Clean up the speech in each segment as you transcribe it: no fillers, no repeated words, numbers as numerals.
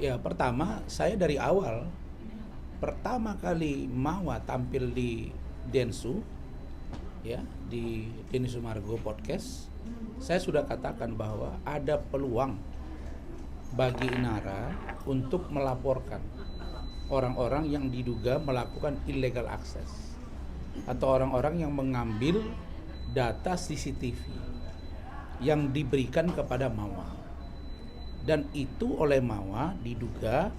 Ya, pertama saya dari awal pertama kali Mawa tampil di Densu, ya, di Denny Sumargo podcast, saya sudah katakan bahwa ada peluang bagi Inara untuk melaporkan orang-orang yang diduga melakukan illegal access atau orang-orang yang mengambil data CCTV yang diberikan kepada Mawa, dan itu oleh Mawa diduga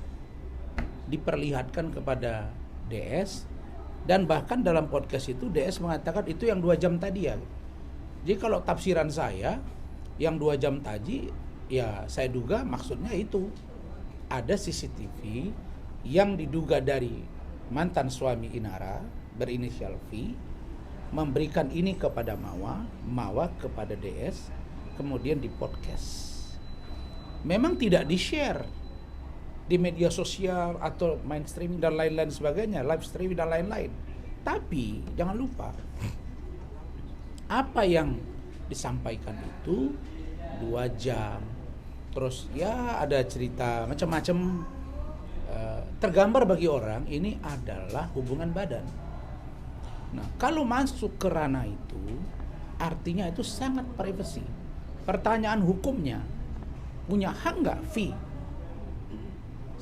diperlihatkan kepada DS, dan bahkan dalam podcast itu DS mengatakan itu yang 2 jam tadi ya. Jadi kalau tafsiran saya yang 2 jam tadi, ya saya duga maksudnya itu ada CCTV yang diduga dari mantan suami Inara berinisial V memberikan ini kepada Mawa, Mawa kepada DS, kemudian di podcast. Memang tidak di-share di media sosial atau mainstream dan lain-lain sebagainya, live streaming dan lain-lain. Tapi jangan lupa apa yang disampaikan itu 2 jam. Terus ya ada cerita macam-macam, tergambar bagi orang ini adalah hubungan badan. Nah, kalau masuk ke ranah itu artinya itu sangat privasi. Pertanyaan hukumnya, punya hak nggak V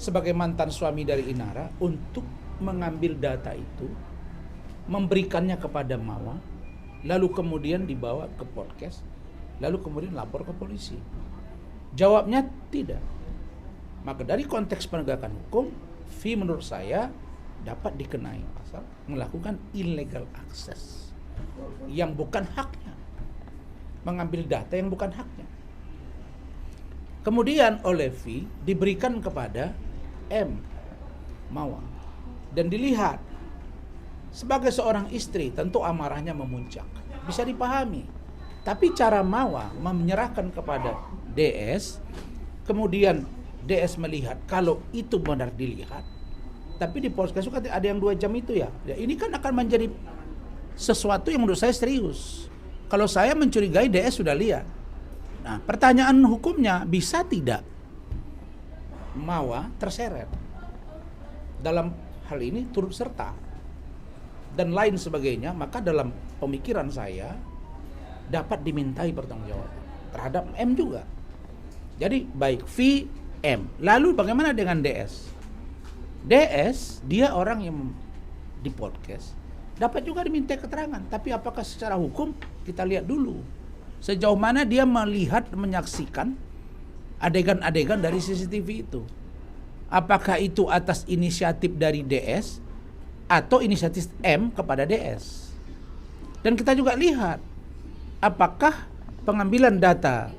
sebagai mantan suami dari Inara untuk mengambil data itu, memberikannya kepada Mawa, lalu kemudian dibawa ke podcast, lalu kemudian lapor ke polisi? Jawabnya tidak. Maka dari konteks penegakan hukum, V menurut saya dapat dikenai pasal melakukan illegal access yang bukan haknya, mengambil data yang bukan haknya. Kemudian oleh V diberikan kepada M, Mawa, dan dilihat sebagai seorang istri tentu amarahnya memuncak, bisa dipahami. Tapi cara Mawa menyerahkan kepada DS, kemudian DS melihat kalau itu benar dilihat, tapi di podcast itu ada yang 2 jam itu ya. Ya ini kan akan menjadi sesuatu yang menurut saya serius. Kalau saya mencurigai DS sudah lihat. Nah, pertanyaan hukumnya, bisa tidak Mawa terseret dalam hal ini turut serta dan lain sebagainya, maka dalam pemikiran saya dapat dimintai pertanggungjawaban terhadap M juga. Jadi baik V, M. Lalu bagaimana dengan DS? DS dia orang yang di podcast dapat juga diminta keterangan, tapi apakah secara hukum kita lihat dulu sejauh mana dia melihat, menyaksikan adegan-adegan dari CCTV itu. Apakah itu atas inisiatif dari DS atau inisiatif M kepada DS? Dan kita juga lihat apakah pengambilan data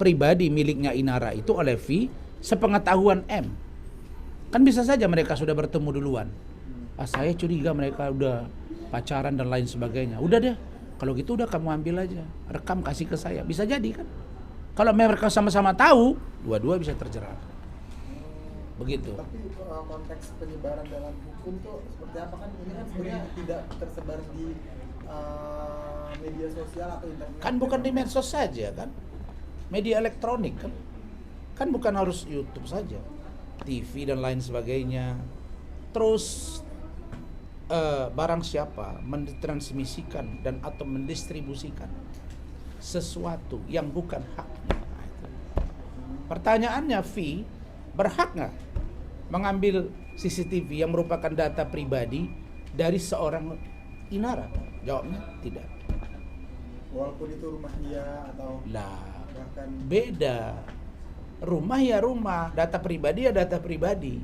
pribadi miliknya Inara itu oleh V sepengetahuan M. Kan bisa saja mereka sudah bertemu duluan. Saya curiga mereka udah pacaran dan lain sebagainya. Udah deh, kalau gitu udah kamu ambil aja, rekam kasih ke saya. Bisa jadi kan? Kalau mereka sama-sama tahu, dua-dua bisa terjerat. Begitu. Tapi konteks penyebaran dalam hukum tuh seperti apa, kan ini kan sebenarnya tidak tersebar di media sosial atau internet. Kan bukan di medsos saja kan? Media elektronik kan? Kan bukan harus YouTube saja. TV dan lain sebagainya. Terus barang siapa mentransmisikan dan atau mendistribusikan sesuatu yang bukan haknya. Nah, itu. Pertanyaannya, V berhak nggak mengambil CCTV yang merupakan data pribadi dari seorang Inara? Jawabnya tidak. Walaupun itu rumah dia atau Lah, bahkan beda. Rumah ya rumah, data pribadi ya data pribadi.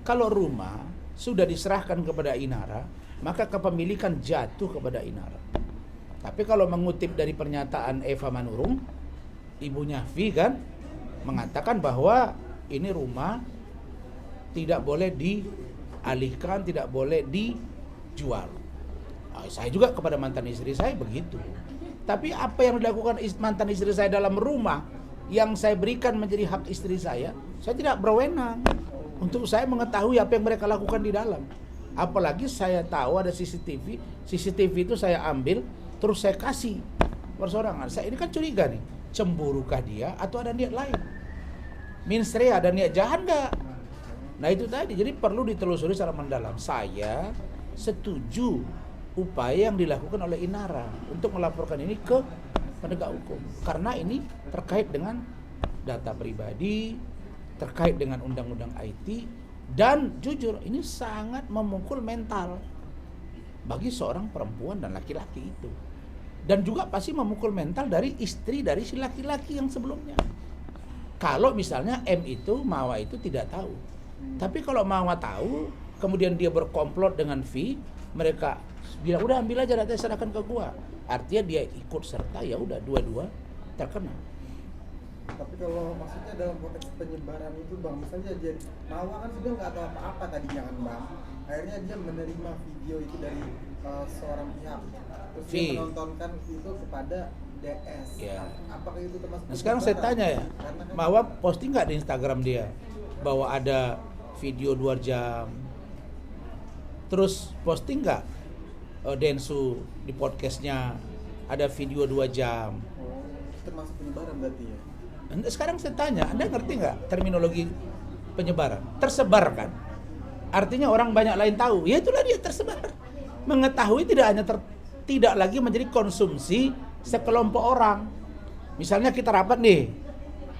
Kalau rumah sudah diserahkan kepada Inara, maka kepemilikan jatuh kepada Inara. Tapi kalau mengutip dari pernyataan Eva Manurung, ibunya V kan, mengatakan bahwa ini rumah tidak boleh dialihkan, tidak boleh dijual. Nah, saya juga kepada mantan istri saya begitu. Tapi apa yang dilakukan mantan istri saya dalam rumah yang saya berikan menjadi hak istri saya tidak berwenang untuk saya mengetahui apa yang mereka lakukan di dalam. Apalagi saya tahu ada CCTV itu saya ambil terus saya kasih persorangan. Saya ini kan curiga nih, cemburukah dia atau ada niat lain? mens rea, ada niat jahat nggak? Nah itu tadi, jadi perlu ditelusuri secara mendalam. Saya setuju upaya yang dilakukan oleh Inara untuk melaporkan ini ke penegak hukum, karena ini terkait dengan data pribadi, terkait dengan undang-undang IT, dan jujur ini sangat memukul mental bagi seorang perempuan dan laki-laki itu. Dan juga pasti memukul mental dari istri dari si laki-laki yang sebelumnya. Kalau misalnya M itu, Mawa itu tidak tahu. Tapi kalau Mawa tahu, kemudian dia berkomplot dengan V, mereka bilang udah ambil aja datanya, serahkan ke gua. Artinya dia ikut serta, ya udah dua-dua terkena. Tapi kalau maksudnya dalam konteks penyebaran itu bang, misalnya jadi Mawa kan sebenarnya nggak tahu apa-apa tadinya kan bang, akhirnya dia menerima video itu dari seorang pihak, terus dia menontonkan itu kepada DS. Ya. Apakah itu termasuk? Nah sekarang saya tanya ya, kan Mawa posting nggak di Instagram dia bahwa ada video 2 jam, terus posting nggak Densu di podcastnya ada video 2 jam. Oh, termasuk penyebaran berarti ya? Sekarang saya tanya, Anda ngerti nggak terminologi penyebaran? Tersebar kan? Artinya orang banyak lain tahu. Ya itulah dia tersebar. Mengetahui tidak hanya tidak lagi menjadi konsumsi sekelompok orang. Misalnya kita rapat nih.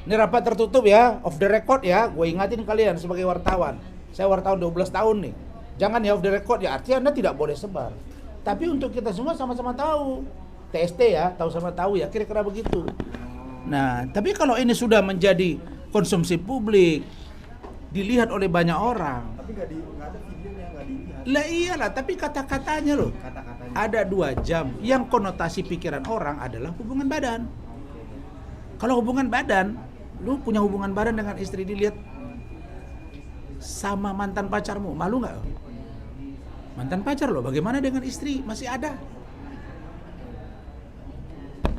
Ini rapat tertutup ya, off the record ya. Gue ingatin kalian sebagai wartawan. Saya wartawan 12 tahun nih. Jangan ya off the record ya, artinya Anda tidak boleh sebar. Tapi untuk kita semua sama-sama tahu. TST ya, tahu sama tahu ya, kira-kira begitu. Nah, tapi kalau ini sudah menjadi konsumsi publik, dilihat oleh banyak orang. Tapi nggak ada videonya, nggak dilihat. Lah iyalah, tapi kata-katanya loh. Kata-katanya. Ada 2 jam, yang konotasi pikiran orang adalah hubungan badan. Kalau hubungan badan, lu punya hubungan badan dengan istri, dilihat sama mantan pacarmu, malu nggak? Mantan pacar loh, bagaimana dengan istri? Masih ada.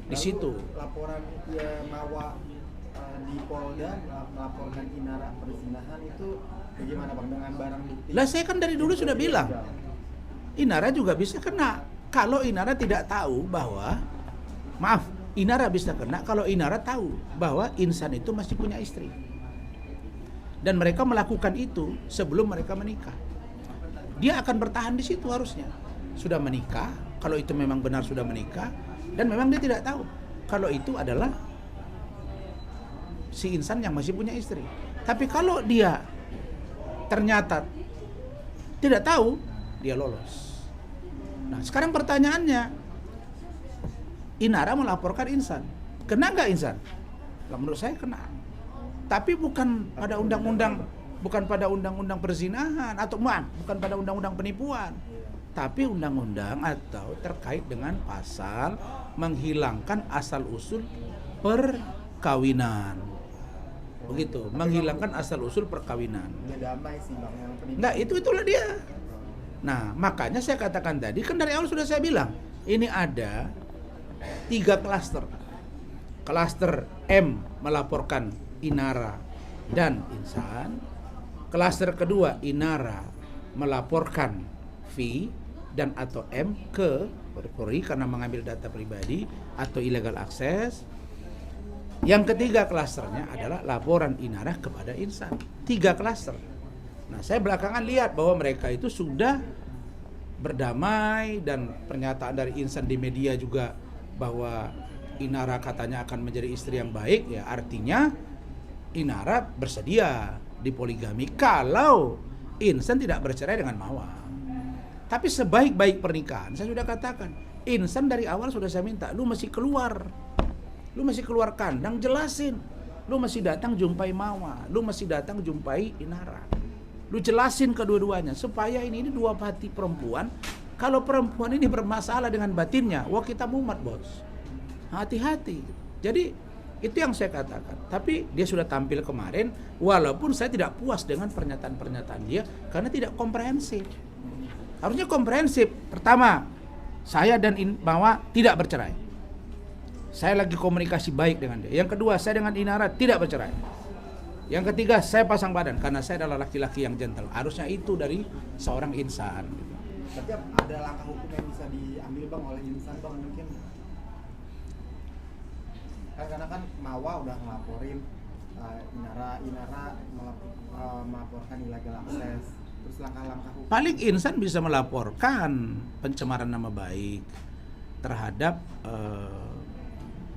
Di situ. Laporan ya, Mawa di Polda melaporkan Inara perzinahan itu bagaimana bang dengan barang bukti? Lah saya kan dari dulu sudah bilang, Inara juga bisa kena. Kalau Inara tidak tahu bahwa, maaf, Inara bisa kena kalau Inara tahu bahwa Insan itu masih punya istri. Dan mereka melakukan itu sebelum mereka menikah. Dia akan bertahan di situ harusnya. Sudah menikah, kalau itu memang benar sudah menikah, dan memang dia tidak tahu kalau itu adalah si Insan yang masih punya istri. Tapi kalau dia ternyata tidak tahu, dia lolos. Nah sekarang pertanyaannya, Inara melaporkan Insan, kena nggak Insan? Nah, menurut saya kena. Tapi bukan pada undang-undang, bukan pada undang-undang perzinahan atau bukan pada undang-undang penipuan, tapi undang-undang atau terkait dengan pasal menghilangkan asal usul perkawinan. Begitu, menghilangkan asal usul perkawinan. Ya damai sih bang yang penipuan. Nah, itulah dia. Nah, makanya saya katakan tadi, kan dari awal sudah saya bilang, ini ada 3 klaster. Klaster M melaporkan Inara dan Insan. Klaster kedua, Inara melaporkan V dan atau M ke Polri karena mengambil data pribadi atau illegal access. Yang ketiga klasternya adalah laporan Inara kepada Insan. 3 klaster. Nah, saya belakangan lihat bahwa mereka itu sudah berdamai, dan pernyataan dari Insan di media juga bahwa Inara katanya akan menjadi istri yang baik, ya artinya Inara bersedia dipoligami kalau Insan tidak bercerai dengan Mawa. Tapi sebaik-baik pernikahan, saya sudah katakan, Insan dari awal sudah saya minta, lu masih keluar kandang, jelasin, lu masih datang jumpai Mawa, lu masih datang jumpai Inara, lu jelasin kedua-duanya supaya ini dua hati perempuan. Kalau perempuan ini bermasalah dengan batinnya, wah kita mumet bos, hati-hati. Jadi itu yang saya katakan. Tapi dia sudah tampil kemarin, walaupun saya tidak puas dengan pernyataan-pernyataan dia karena tidak komprehensif. Harusnya komprehensif. Pertama, saya dan Mawa tidak bercerai. Saya lagi komunikasi baik dengan dia. Yang kedua, saya dengan Inara tidak bercerai. Yang ketiga, saya pasang badan karena saya adalah laki-laki yang gentle. Harusnya itu dari seorang insan. Tapi ada langkah hukum yang bisa diambil bang oleh Insan bang mungkin? Karena kan Mawa udah ngelaporin Inara melaporkan illegal access, terus langkah-langkah hukum. Paling insan bisa melaporkan pencemaran nama baik terhadap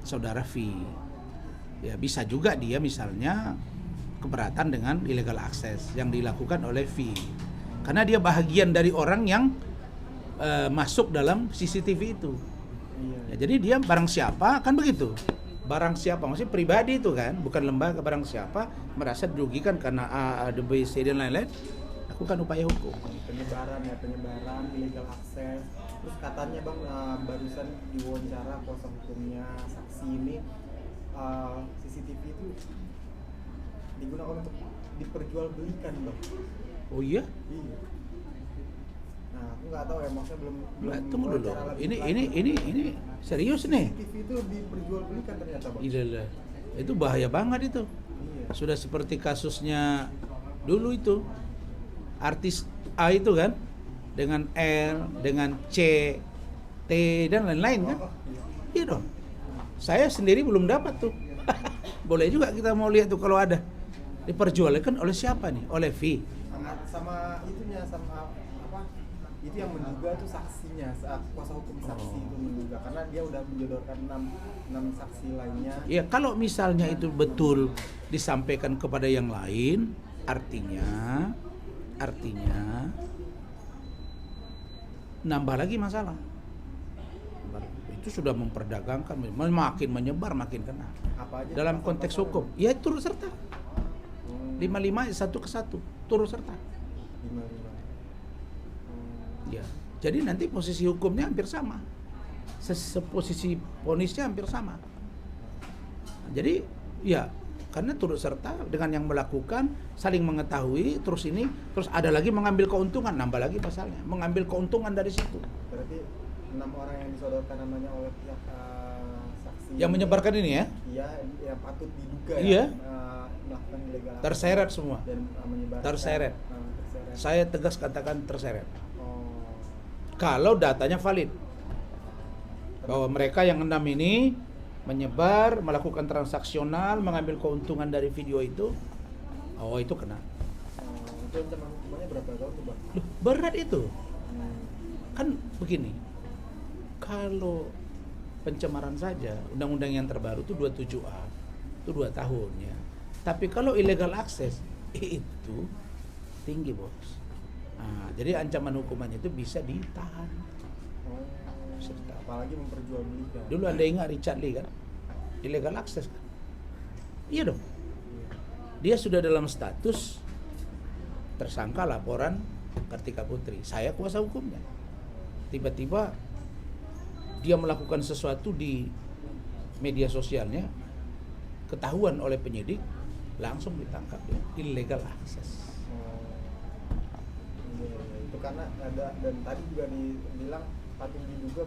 saudara V. Ya bisa juga dia misalnya keberatan dengan illegal access yang dilakukan oleh V, karena dia bahagian dari orang yang masuk dalam CCTV itu. Ya, jadi dia barang siapa kan begitu. Barang siapa maksudnya pribadi itu kan, bukan lembaga. Barang siapa merasa dirugikan karena A, B, C dan lain-lain, lakukan upaya hukum. Penyebaran illegal access. Terus katanya Bang barusan diwawancara kuasa hukumnya saksi ini, CCTV itu digunakan untuk diperjualbelikan Bang. Oh iya? Iya. Nah, aku nggak tahu ya, maksudnya belum Tunggu dulu. wawancara lebih lanjut. Ini serius nih. CCTV itu diperjualbelikan ternyata Bang. Iya, itu bahaya banget itu. Iya. Sudah seperti kasusnya dulu itu artis A itu kan, dengan R, dengan C, T dan lain-lain kan. Iya dong. Saya sendiri belum dapat tuh. Boleh juga kita mau lihat tuh kalau ada. Diperjualkan oleh siapa nih? Oleh V. Sama itunya, sama apa? Itu yang menduga tuh saksinya, kuasa hukum saksi itu menduga, karena dia udah menjodohkan 6 saksi lainnya. Ya kalau misalnya itu betul disampaikan kepada yang lain, artinya nambah lagi masalah. Itu sudah memperdagangkan, makin menyebar, makin kena. Apa aja Dalam konteks hukum, ya turut serta. 55 satu ke satu, turut serta. 55. Ya, jadi nanti posisi hukumnya hampir sama, posisi vonisnya hampir sama. Jadi ya karena turut serta dengan yang melakukan, saling mengetahui, terus ada lagi mengambil keuntungan, nambah lagi pasalnya, mengambil keuntungan dari situ. Berarti 6 orang yang disodorkan namanya oleh pihak saksi Yang menyebarkan ini ya, iya, yang patut diduga Iya. melakukan illegal terseret semua. dan menyebarkan Terseret. terseret. Saya tegas katakan terseret. Oh. Kalau datanya valid, bahwa mereka yang 6 ini menyebar, melakukan transaksional, mengambil keuntungan dari video itu, oh itu kena. Itu ancaman hukumannya berapa tahun tuh Bang? Loh, berat itu. Kan begini, kalau pencemaran saja, undang-undang yang terbaru itu 27A, itu 2 tahun ya. Tapi kalau illegal access, itu tinggi bos. Nah, jadi ancaman hukumannya itu bisa ditahan. Oh. Apalagi memperjualbelikan. Dulu Anda ingat Richard Lee kan? Illegal access kan? Iya dong. Dia sudah dalam status tersangka laporan Kartika Putri. Saya kuasa hukumnya. Tiba-tiba dia melakukan sesuatu di media sosialnya, ketahuan oleh penyidik, langsung ditangkap dia. Illegal access. Itu karena ada, dan tadi juga dibilang patut diduga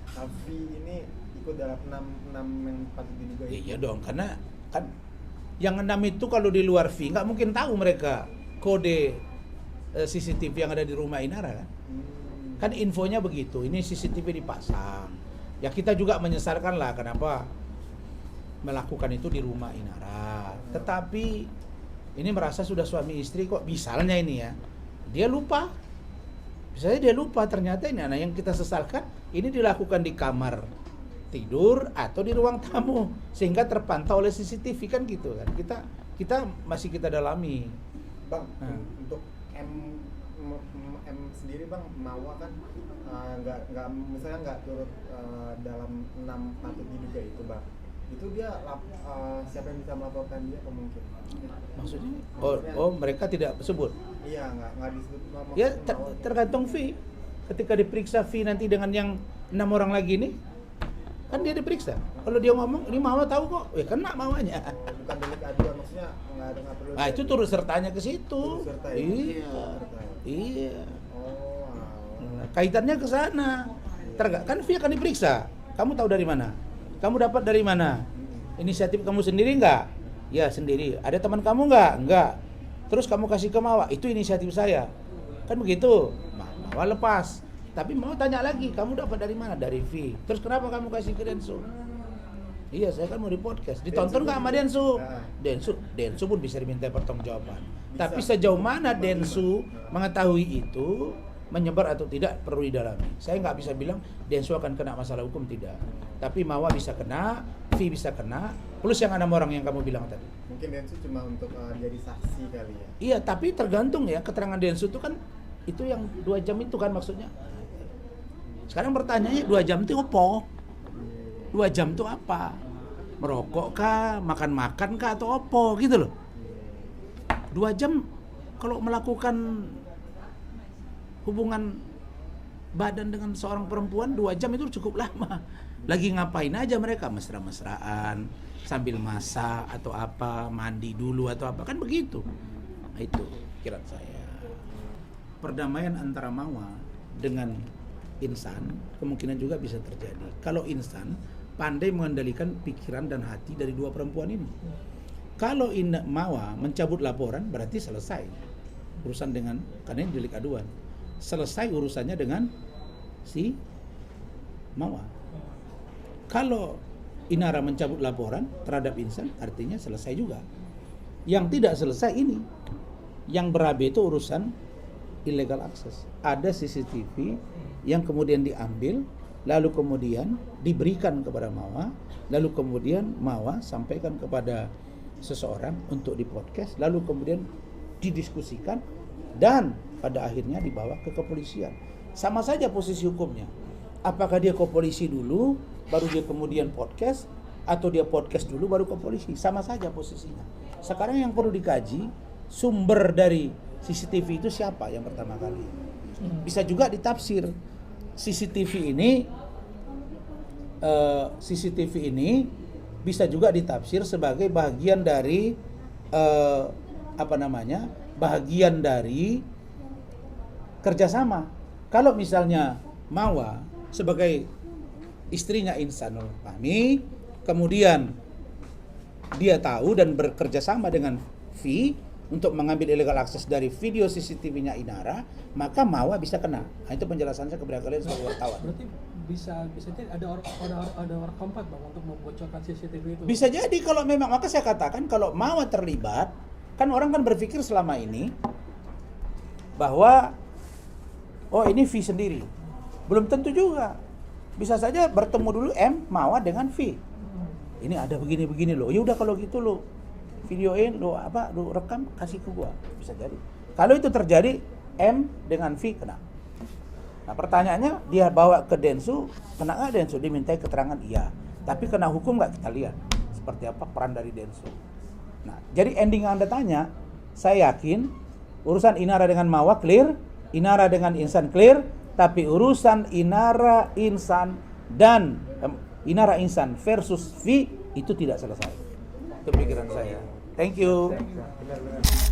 Alfi ini ikut dalam 6 yang patut diduga itu. Iya dong, karena kan yang 6 itu kalau di luar V nggak mungkin tahu mereka kode CCTV yang ada di rumah Inara kan. Kan infonya begitu, ini CCTV dipasang. Ya kita juga menyesalkan lah kenapa melakukan itu di rumah Inara. Tetapi ini merasa sudah suami istri kok misalnya ini ya, dia lupa. Misalnya dia lupa, ternyata ini anak yang kita sesalkan ini dilakukan di kamar tidur atau di ruang tamu sehingga terpantau oleh CCTV kan gitu kan. Kita masih kita dalami. Bang, untuk M sendiri Bang, Mawa kan nggak misalnya nggak turut dalam 6 patut diduga itu Bang. Itu dia siapa yang bisa melaporkan dia mungkin? Maksudnya? Oh mereka tidak sebut. Iya, nggak disebut nama. Ya tergantung V. Ketika diperiksa V nanti dengan yang 6 orang lagi ini, kan dia diperiksa. Kalau dia ngomong, ini Mawa tahu kok, ya kena Mawanya. Bukan delik aduan, maksudnya nggak perlu. Nah itu turut sertanya ke situ. Turut serta, ya? Iya. Serta, ya? Iya. Oh. Nah, kaitannya ke sana. Kan V akan diperiksa. Kamu tahu dari mana? Kamu dapat dari mana? Inisiatif kamu sendiri nggak? Ya sendiri. Ada teman kamu nggak? Nggak. Terus kamu kasih ke Mawa, itu inisiatif saya. Kan begitu. Mawa lepas. Tapi mau tanya lagi, kamu dapat dari mana? Dari V. Terus kenapa kamu kasih ke Denso? Iya, saya kan mau di podcast. Ditonton nggak sama Densu? Nah. Densu pun bisa diminta pertanggungjawaban. Bisa. Tapi sejauh mana Densu mengetahui itu, menyebar atau tidak perlu didalami. Saya nggak bisa bilang Densu akan kena masalah hukum, tidak. Tapi Mawa bisa kena, Vi bisa kena, plus yang 6 orang yang kamu bilang tadi. Mungkin Densu cuma untuk jadi saksi kali ya. Iya, tapi tergantung ya, keterangan Densu itu kan itu yang 2 jam itu kan maksudnya. Sekarang pertanyaannya 2 jam itu apa? 2 jam itu apa? Merokok kah, makan-makan kah, atau apa gitu loh. 2 jam kalau melakukan hubungan badan dengan seorang perempuan 2 jam itu cukup lama. Lagi ngapain aja mereka, mesra-mesraan, sambil masak atau apa, mandi dulu atau apa, kan begitu. Nah, itu pikiran saya. Perdamaian antara Mawa dengan insan kemungkinan juga bisa terjadi kalau insan pandai mengendalikan pikiran dan hati dari 2 perempuan ini. Kalau Mawa mencabut laporan berarti selesai urusan dengan, karena ini delik aduan. Selesai urusannya dengan si Mawa. Kalau Inara mencabut laporan terhadap insan artinya selesai juga. Yang tidak selesai ini, yang berabe itu urusan illegal access. Ada CCTV yang kemudian diambil, lalu kemudian diberikan kepada Mawa, lalu kemudian Mawa sampaikan kepada seseorang untuk di podcast, lalu kemudian didiskusikan dan pada akhirnya dibawa ke kepolisian. Sama saja posisi hukumnya. Apakah dia ke polisi dulu, baru dia kemudian podcast, atau dia podcast dulu baru ke polisi? Sama saja posisinya. Sekarang yang perlu dikaji, sumber dari CCTV itu siapa yang pertama kali. Bisa juga ditafsir CCTV ini bisa juga ditafsir sebagai bagian dari bagian dari kerjasama. Kalau misalnya Mawa sebagai istrinya Insanul Fahmi, kemudian dia tahu dan bekerja sama dengan V untuk mengambil illegal access dari video CCTV-nya Inara, maka Mawa bisa kena. Nah, itu penjelasan saya kepada kalian sebagai wartawan. Berarti bisa jadi ada orang keempat Bang untuk membocorkan CCTV itu. Bisa jadi kalau memang, maka saya katakan kalau Mawa terlibat, kan orang kan berpikir selama ini bahwa oh ini V sendiri. Belum tentu juga. Bisa saja bertemu dulu Mawa dengan V. Ini ada begini-begini loh. Ya udah kalau gitu lo videoin, lo rekam kasih ke gua. Bisa jadi. Kalau itu terjadi, M dengan V kena. Nah, pertanyaannya dia bawa ke Densu, kena nggak Densu? Dimintai keterangan iya. Tapi kena hukum nggak, kita lihat seperti apa peran dari Densu. Nah, jadi ending yang Anda tanya, saya yakin urusan Inara dengan Mawa clear, Inara dengan Insan clear, tapi urusan Inara Insan dan Inara Insan versus V itu tidak selesai. Itu pikiran saya. Thank you. Benar-benar.